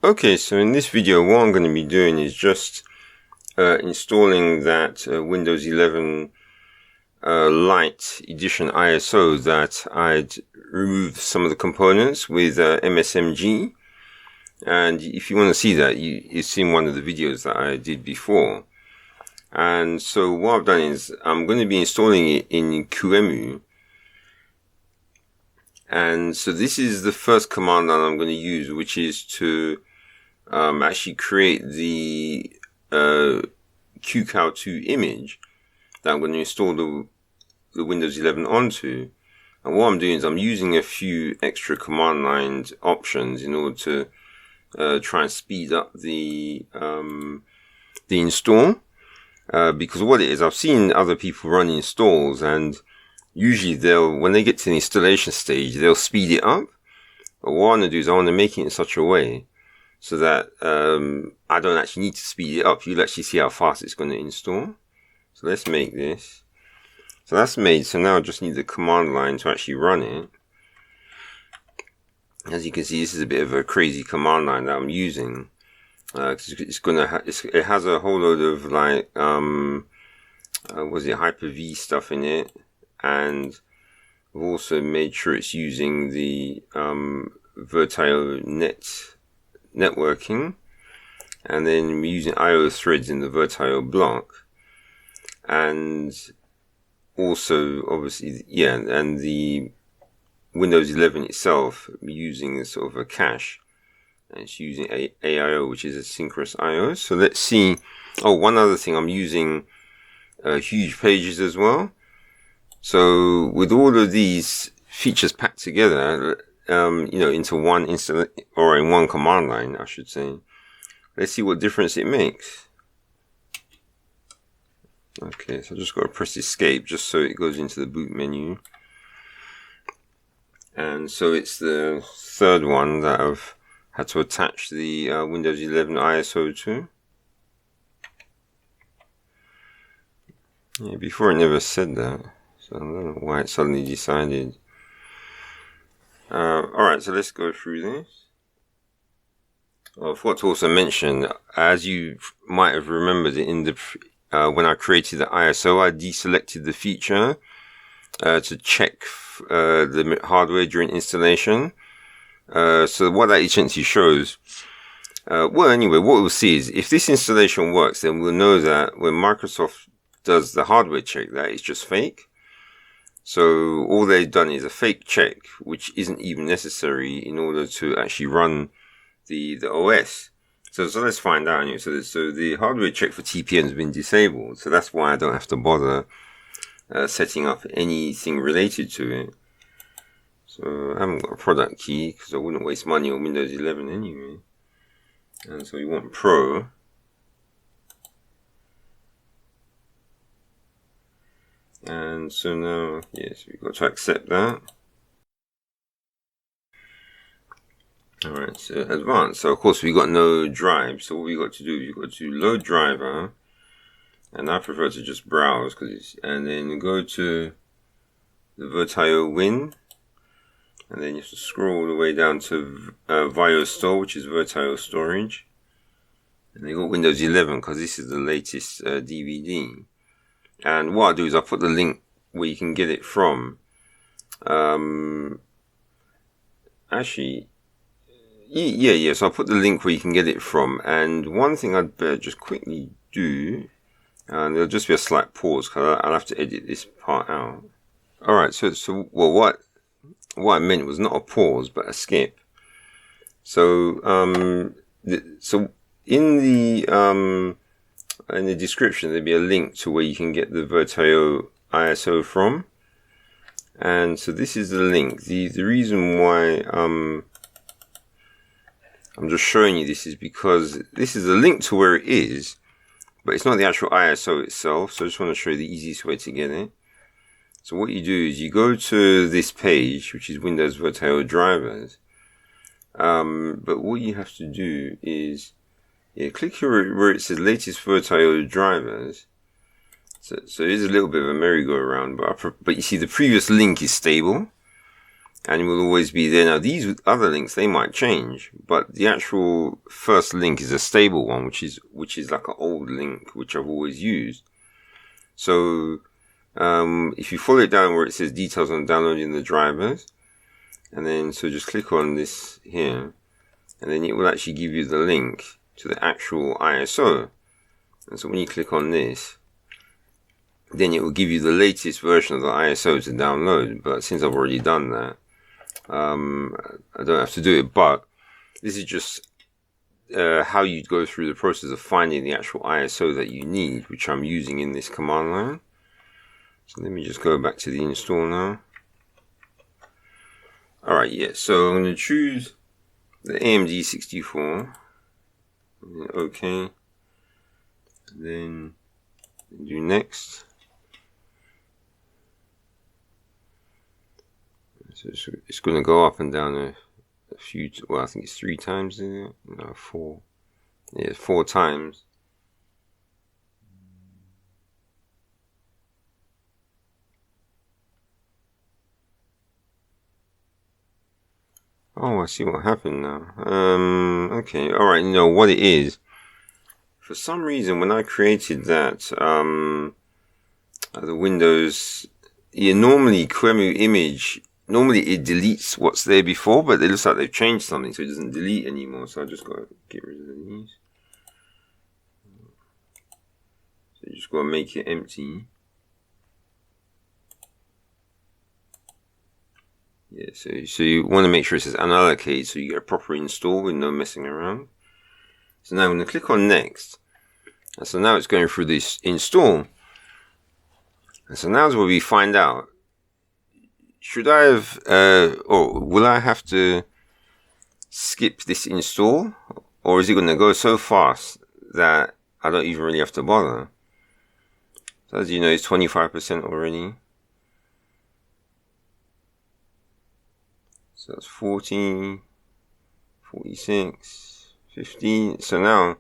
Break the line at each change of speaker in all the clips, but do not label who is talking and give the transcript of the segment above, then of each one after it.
Okay, so in this video what I'm going to be doing is just installing that Windows 11 Lite Edition ISO that I'd removed some of the components with MSMG. And if you want to see that, you've seen one of the videos that I did before. And so what I've done is I'm going to be installing it in Qemu. And so this is the first command that I'm going to use, which is to actually create the QCOW2 image that I'm going to install the Windows 11 onto. And what I'm doing is I'm using a few extra command line options in order to try and speed up the install. Because what it is, I've seen other people run installs, and usually when they get to the installation stage, they'll speed it up. But what I want to do is I want to make it in such a way so that I don't actually need to speed it up. You'll actually see how fast it's going to install. So let's make this. So that's made. So now I just need the command line to actually run it. As you can see, this is a bit of a crazy command line that I'm using. It has a whole load of like Hyper-V stuff in it, and I've also made sure it's using the virtio networking, and then we're using IO threads in the virtio block, and also obviously and the Windows 11 itself using sort of a cache. And it's using AIO, which is asynchronous IO. So let's see. Oh, one other thing, I'm using huge pages as well. So with all of these features packed together, into one in one command line, I should say. Let's see what difference it makes. Okay, so I just got to press escape just so it goes into the boot menu. And so it's the third one that I've had to attach the Windows 11 ISO to. Yeah, before it never said that, so I don't know why it suddenly decided. Alright, so let's go through this. I forgot to also mention, as you might have remembered in the when I created the ISO, I deselected the feature to check the hardware during installation. So what that essentially shows, well anyway, what we'll see is if this installation works, then we'll know that when Microsoft does the hardware check, that it's just fake. So all they've done is a fake check, which isn't even necessary in order to actually run the OS. So let's find out. Anyway. So the hardware check for TPM has been disabled. So that's why I don't have to bother setting up anything related to it. So I haven't got a product key because I wouldn't waste money on Windows 11 anyway. And so we want Pro. And so now, yes, we've got to accept that. Alright, so advanced. So of course we got no drive. So what we got to do, you got to load driver. And I prefer to just browse and then go to the virtio win. And then you have to scroll all the way down to virtio store, which is virtio storage. And they got Windows 11 because this is the latest DVD. And what I'll do is I'll put the link where you can get it from. Actually, yeah. So I'll put the link where you can get it from. And one thing I'd better just quickly do, and there'll just be a slight pause because I'll have to edit this part out. Alright, so what I meant was not a pause, but a skip. So, in the description, there'll be a link to where you can get the virtio ISO from. And so this is the link. The reason why, I'm just showing you this is because this is a link to where it is, but it's not the actual ISO itself. So I just want to show you the easiest way to get it. So what you do is you go to this page, which is Windows Virtio drivers. But what you have to do is, click here where it says latest Virtio drivers. So it is a little bit of a merry-go-round, but you see the previous link is stable. and it will always be there. Now, these other links, they might change, but the actual first link is a stable one, which is like an old link, which I've always used. So, if you follow it down where it says details on downloading the drivers, and then, so just click on this here, and then it will actually give you the link to the actual ISO. And so when you click on this, then it will give you the latest version of the ISO to download. But since I've already done that, I don't have to do it. But this is just how you go through the process of finding the actual ISO that you need, which I'm using in this command line. So let me just go back to the install now. Alright, yeah, so I'm going to choose the AMD 64. OK. Then do next. So it's going to go up and down a few, well, I think it's 3 times, isn't it? No, 4. Yeah, 4 times. Oh, I see what happened now. Okay, alright, you know what it is. For some reason, when I created that, the Windows, yeah, normally Qemu image, normally it deletes what's there before, but it looks like they've changed something, so it doesn't delete anymore. So I just got to get rid of these. So you just got to make it empty. Yeah, so you want to make sure it says unallocate, so you get a proper install with no messing around. So now I'm going to click on next. And so now it's going through this install. And so now is where we find out, should I have, or will I have to skip this install? Or is it going to go so fast that I don't even really have to bother? So as you know, it's 25% already. So that's 40, 46, 15. So now,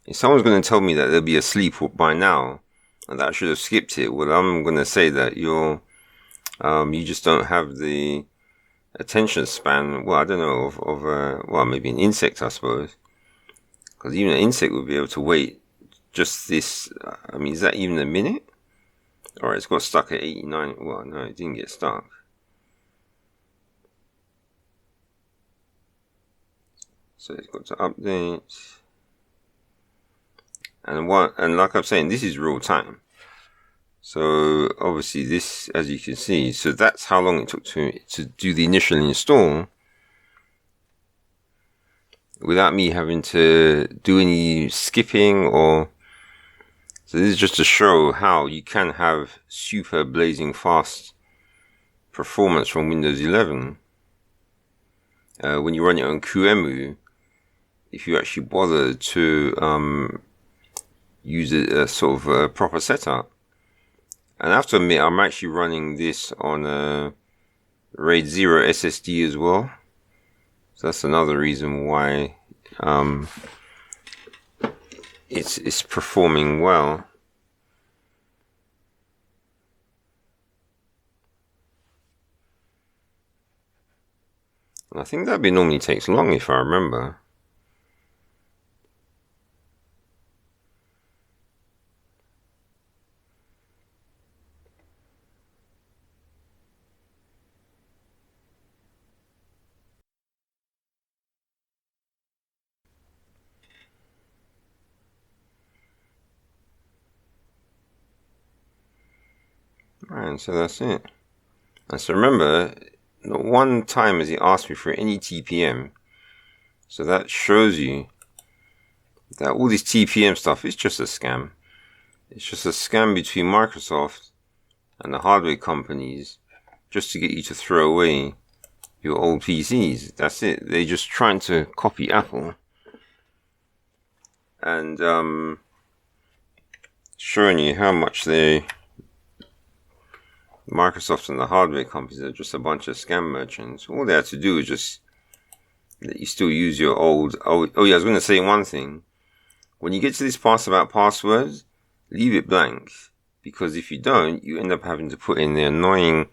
if someone's going to tell me that they'll be asleep by now, and that I should have skipped it, well, I'm going to say that you just don't have the attention span. Well, I don't know, well, maybe an insect, I suppose. Because even an insect would be able to wait just this. I mean, is that even a minute? Alright, it's got stuck at 89. Well, no, it didn't get stuck. So it's got to update. And like I'm saying, this is real time. So obviously this, as you can see, so that's how long it took to do the initial install without me having to do any skipping or. So this is just to show how you can have super blazing fast performance from Windows 11 when you run it on Qemu. If you actually bother to use a sort of a proper setup. And I have to admit, I'm actually running this on a RAID 0 SSD as well. So that's another reason why it's performing well. And I think that bit normally takes long, if I remember. And so that's it. And so remember, not one time has he asked me for any TPM. So that shows you that all this TPM stuff is just a scam. It's just a scam between Microsoft and the hardware companies just to get you to throw away your old PCs. That's it. They're just trying to copy Apple. And showing you how much Microsoft and the hardware companies are just a bunch of scam merchants. All they have to do is just let you still use your old. Oh yeah, I was going to say one thing. When you get to this part about passwords, leave it blank, because if you don't, you end up having to put in the annoying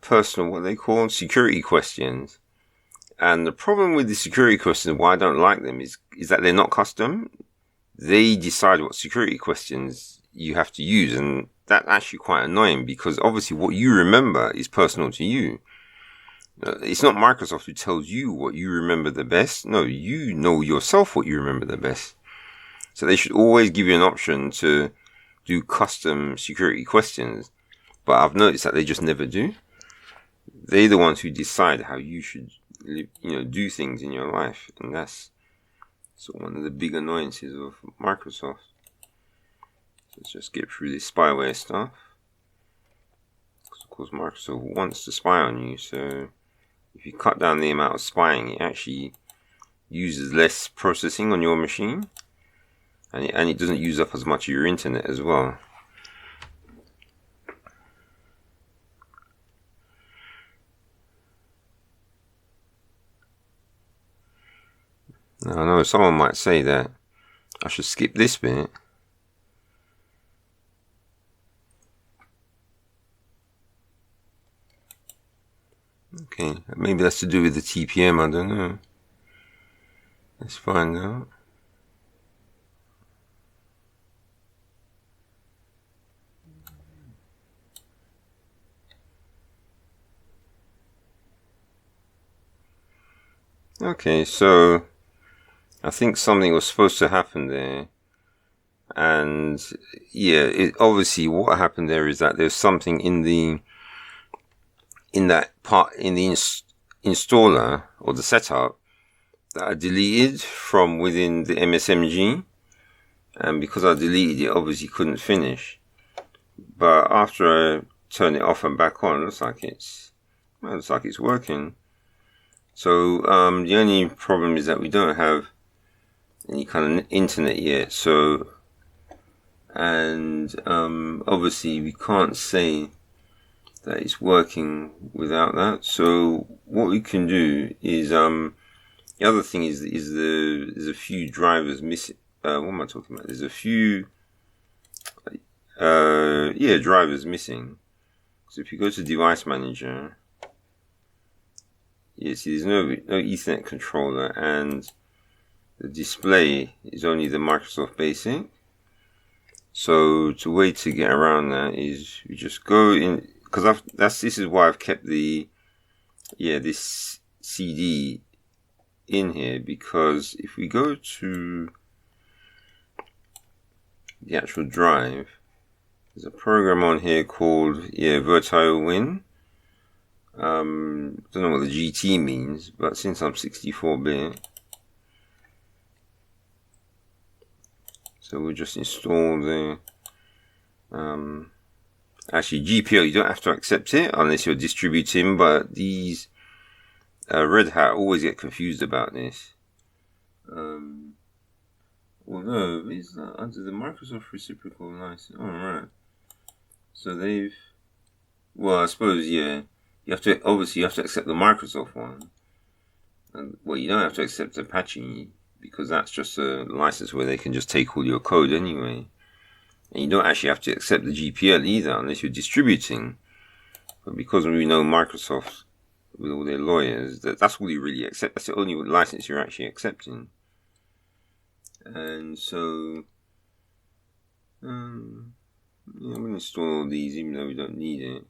personal, what they call security questions. And the problem with the security questions, why I don't like them, is that they're not custom. They decide what security questions you have to use, and that's actually quite annoying because obviously what you remember is personal to you. It's not Microsoft who tells you what you remember the best. No, you know yourself what you remember the best. So they should always give you an option to do custom security questions. But I've noticed that they just never do. They're the ones who decide how you should live, do things in your life. And that's sort of one of the big annoyances of Microsoft. So let's just get through this spyware stuff. Because of course Microsoft wants to spy on you. So if you cut down the amount of spying, it actually uses less processing on your machine. And it doesn't use up as much of your internet as well. Now, I know someone might say that I should skip this bit. Okay, maybe that's to do with the TPM, I don't know. Let's find out. Okay, so I think something was supposed to happen there. And yeah, obviously what happened there is that there's something in that part, in the installer or the setup that I deleted from within the MSMG. And because I deleted it, obviously couldn't finish. But after I turn it off and back on, it looks like it's working. So the only problem is that we don't have any kind of internet yet. So, and obviously we can't say that it's working without that. So what we can do is the other thing is there's a few drivers missing. What am I talking about? There's a few drivers missing. So if you go to Device Manager, you see there's no Ethernet controller, and the display is only the Microsoft Basic. So the way to get around that is you just go in, because this is why I've kept this CD in here, because if we go to the actual drive, there's a program on here called virtio win. Don't know what the GT means, but since I'm 64-bit, so we'll just install the actually GPL. You don't have to accept it unless you're distributing, but these Red Hat always get confused about this. Although it's under the Microsoft reciprocal license. Alright. So I suppose, you have to accept the Microsoft one. And, you don't have to accept Apache, because that's just a license where they can just take all your code anyway. And you don't actually have to accept the GPL either, unless you're distributing. But because we know Microsoft, with all their lawyers, that's all you really accept. That's the only license you're actually accepting. And so, I'm going to install all these, even though we don't need it.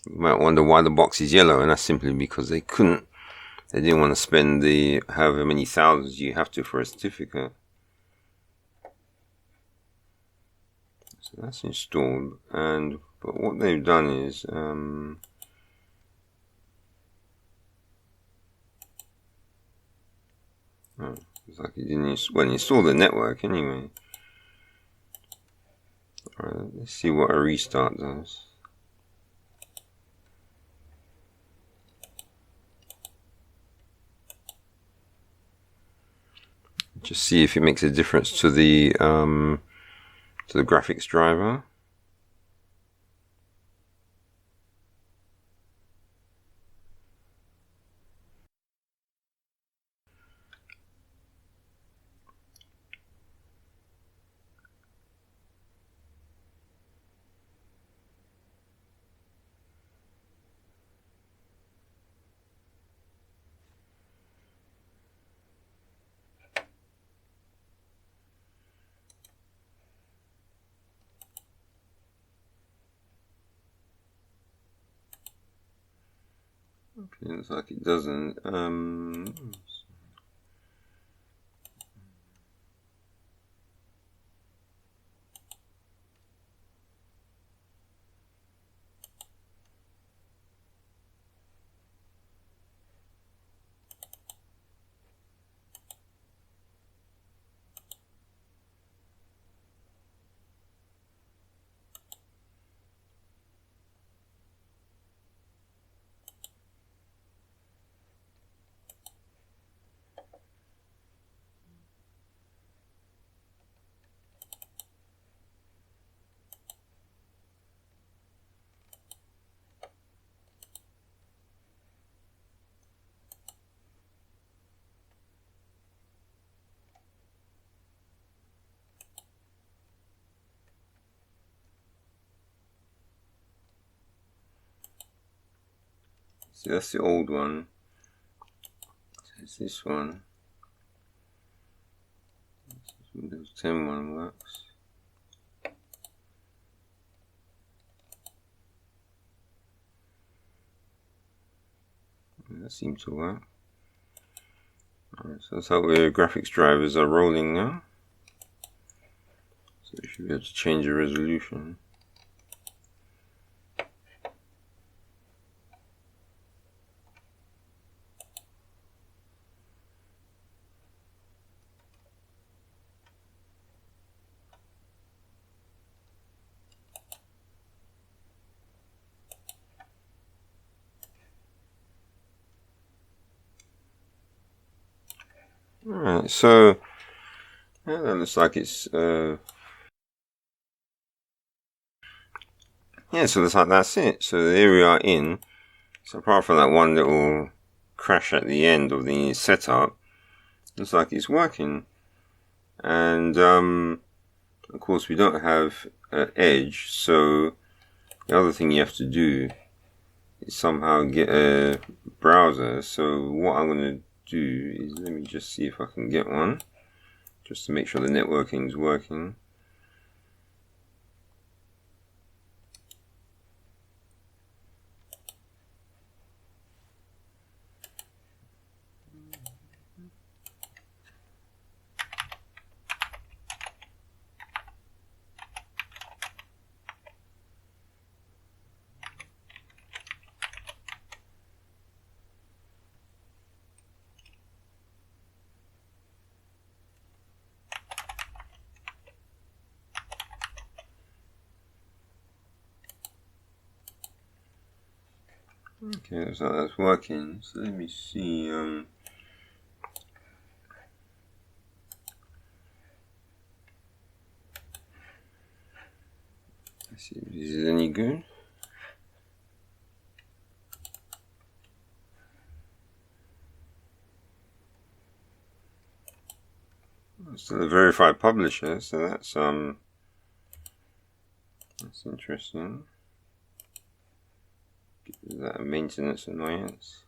You might wonder why the box is yellow, and that's simply because they didn't want to spend the however many thousands you have to for a certificate. So that's installed, but what they've done is it's like it didn't install the network anyway. Alright, let's see what a restart does. Just see if it makes a difference to the graphics driver. Okay, looks like it doesn't. So that's the old one. So it's this one. Windows 10 one works. That seems to work. Alright, so that's how the graphics drivers are rolling now. So we should be able to change the resolution. Alright, so yeah, that looks like it's yeah, so looks like that's it. So there we are in. So apart from that one little crash at the end of the setup, looks like it's working. And of course we don't have Edge, so the other thing you have to do is somehow get a browser. So what I'm going to do is, let me just see if I can get one, just to make sure the networking is working. Okay, looks like that's working. So let me see. Let's see if this is any good. Still a verified publisher, so that's interesting. Is that a maintenance annoyance?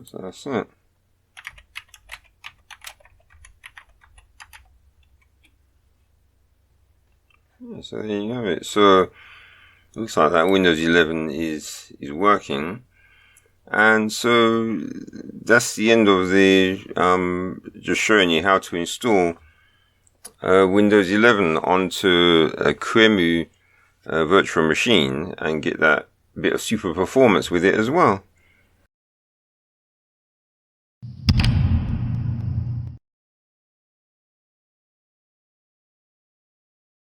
So that's it. Yeah, so there you have it. So looks like that Windows 11 is working. And so that's the end of the just showing you how to install Windows 11 onto a Qemu virtual machine and get that bit of super performance with it as well.